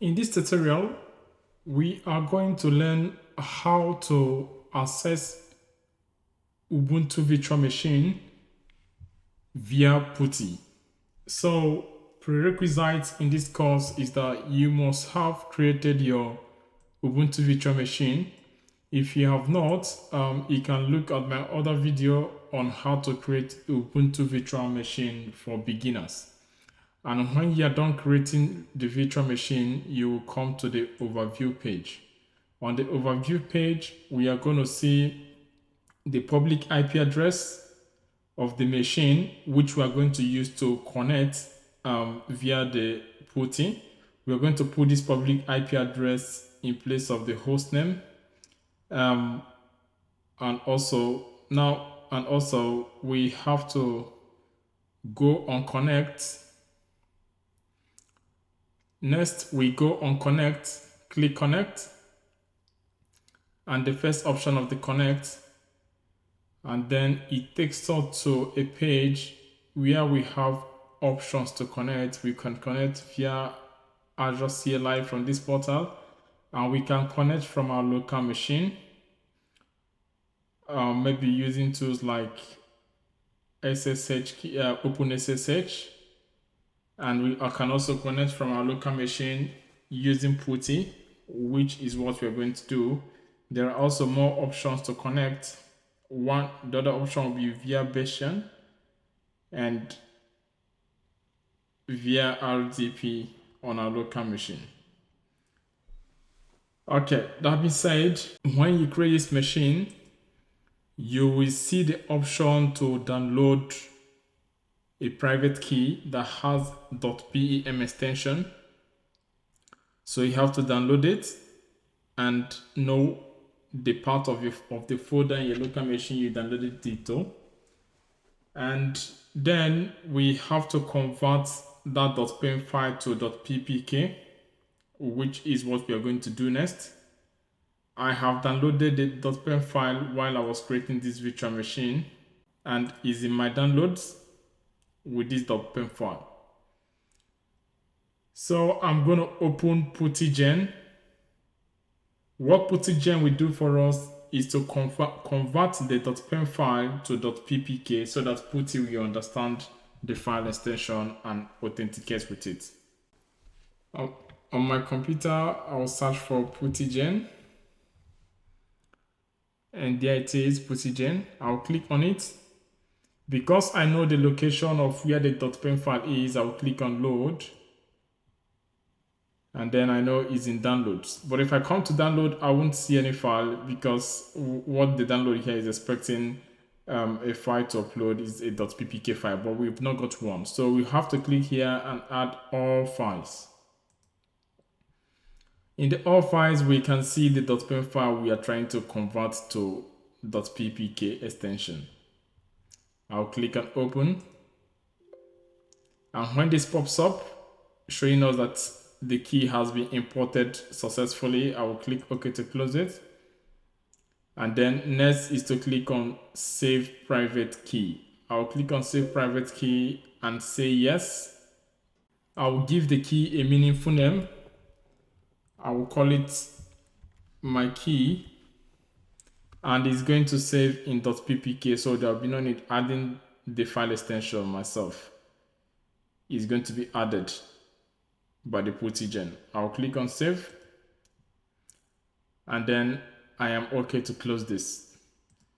In this tutorial, we are going to learn how to access Ubuntu Virtual Machine via PUTTY. So, prerequisites in this course is that you must have created your Ubuntu Virtual Machine. If you have not, you can look at my other video on how to create Ubuntu Virtual Machine for beginners. And when you are done creating the virtual machine, you will come to the overview page. On the overview page, we are going to see the public IP address of the machine, which we are going to use to connect via the PUTTY. We are going to put this public IP address in place of the host name. And also we have to go on connect. Next, we go on connect, click connect, and the first option of the connect, and then it takes us to a page where we have options to connect. We can connect via Azure CLI from this portal, and we can connect from our local machine, maybe using tools like SSH, Open SSH, and we can also connect from our local machine using PUTTY, which is what we're going to do. There are also more options to connect. The other option will be via Bayesian and via RDP on our local machine. Okay, that being said, when you create this machine, you will see the option to download a private key that has .pem extension. So you have to download it and know the part of the folder in your local machine you downloaded it to. And then we have to convert that .pem file to .ppk, which is what we are going to do next. I have downloaded the .pem file while I was creating this virtual machine and is in my downloads with this .pem file. So I'm going to open PuttyGen. What PuttyGen will do for us is to convert the .pem file to .ppk so that Putty will understand the file extension and authenticate with it. On my computer, I'll search for PuttyGen. And there it is, PuttyGen. I'll click on it. Because I know the location of where the .pem file is, I'll click on load. And then I know it's in downloads. But if I come to download, I won't see any file because what the download here is expecting a file to upload is a .ppk file, but we've not got one. So we have to click here and add all files. In the all files, we can see the .pem file we are trying to convert to .ppk extension. I'll click on open. And when this pops up, showing us that the key has been imported successfully, I will click OK to close it. And then next is to click on Save Private Key. I will click on Save Private Key and say yes. I will give the key a meaningful name. I will call it my key. And it's going to save in .ppk, so there will be no need adding the file extension myself. It's going to be added by the PuttyGen. I'll click on save. And then I am okay to close this.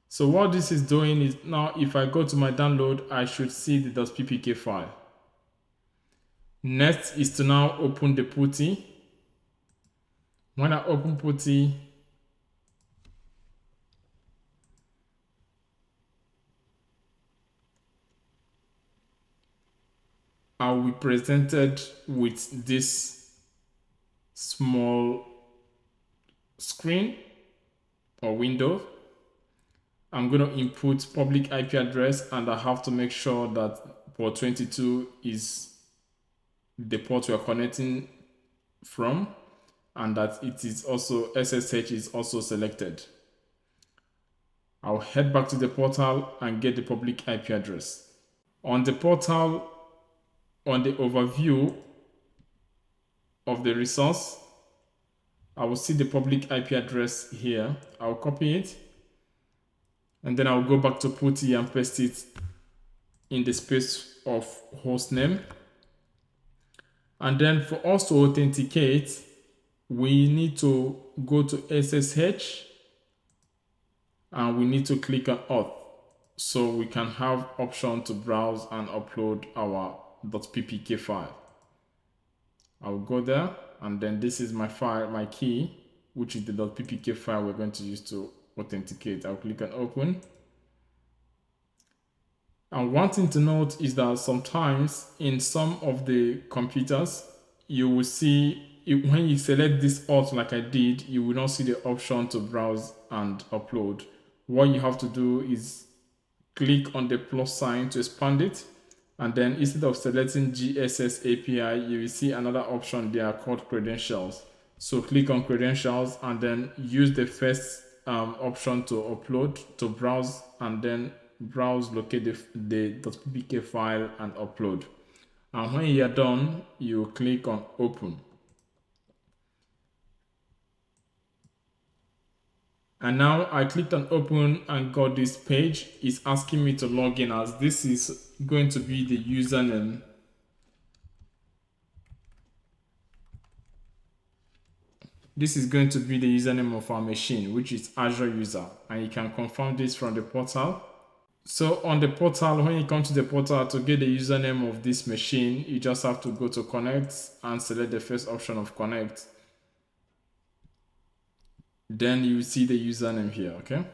So what this is doing is now if I go to my download, I should see the .ppk file. Next is to now open the PUTTY. When I open PUTTY, I will be presented with this small screen or window. I'm going to input public IP address and I have to make sure that port 22 is the port we are connecting from and that it is also SSH is also selected. I'll head back to the portal and get the public IP address. On the portal, on the overview, of the resource. I will see the public IP address here. I'll copy it. And then I'll go back to PUTTY and paste it in the space of host name. And then for us to authenticate, we need to go to SSH and we need to click on auth so we can have option to browse and upload our .ppk file. I'll go there, and then this is my file, my key, which is the .ppk file we're going to use to authenticate. I'll click on open. And one thing to note is that sometimes in some of the computers, you will see when you select this auth like I did, you will not see the option to browse and upload. What you have to do is click on the plus sign to expand it. And then instead of selecting GSS API, you will see another option there called credentials. So click on credentials and then use the first option to upload, to browse, and then browse, locate the .ppk file and upload. And when you are done, you click on open. And now I clicked on open and got this page. It's asking me to log in, as this is going to be the username. This is going to be the username of our machine, which is Azure user. And you can confirm this from the portal. So on the portal, when you come to the portal to get the username of this machine, you just have to go to connect and select the first option of connect. Then you see the username here, okay?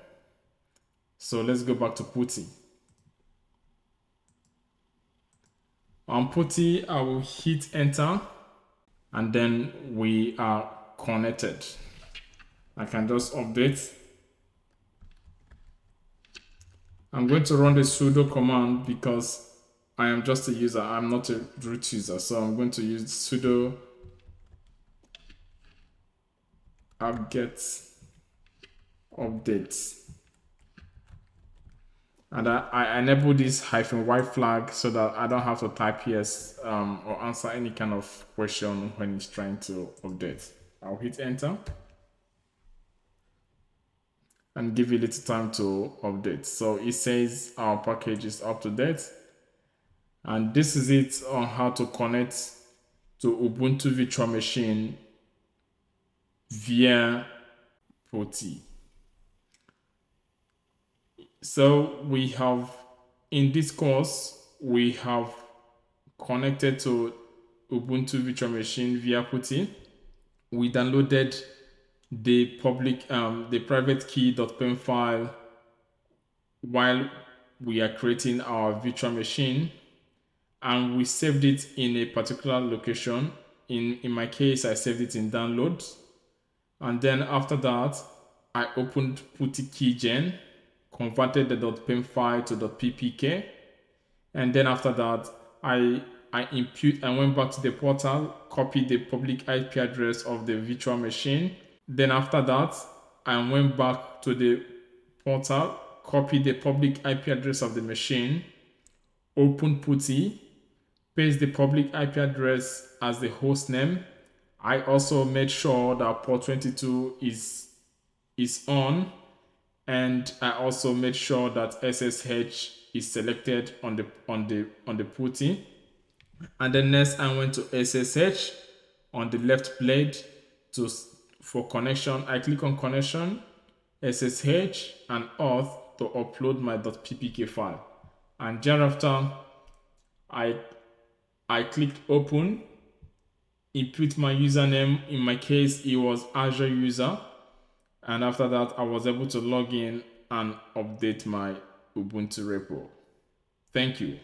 So let's go back to PUTTY. On PUTTY, I will hit enter, and then we are connected. I can just update. I'm going to run the sudo command because I am just a user. I'm not a root user. So I'm going to use sudo apt-get updates. And I enable this -y flag so that I don't have to type yes or answer any kind of question when it's trying to update. I'll hit enter and give it a little time to update. So it says our package is up to date. And this is it on how to connect to Ubuntu Virtual Machine via PUTTY. So we have, in this course, we have connected to Ubuntu Virtual Machine via PUTTY. We downloaded the public, the private key.pem file while we are creating our virtual machine, and we saved it in a particular location. In my case, I saved it in downloads. And then after that, I opened PUTTY keygen, converted the .pem file to .ppk, and then after that, I went back to the portal, copied the public IP address of the virtual machine. Then after that, I went back to the portal, copied the public IP address of the machine, opened PUTTY, paste the public IP address as the host name. I also made sure that port 22 is on, and I also made sure that SSH is selected on the PUTTY. And then next I went to SSH on the left plate for connection. I click on connection, SSH, and auth to upload my .ppk file. And thereafter, I clicked open, input my username. In my case, it was Azure user. And after that, I was able to log in and update my Ubuntu repo. Thank you.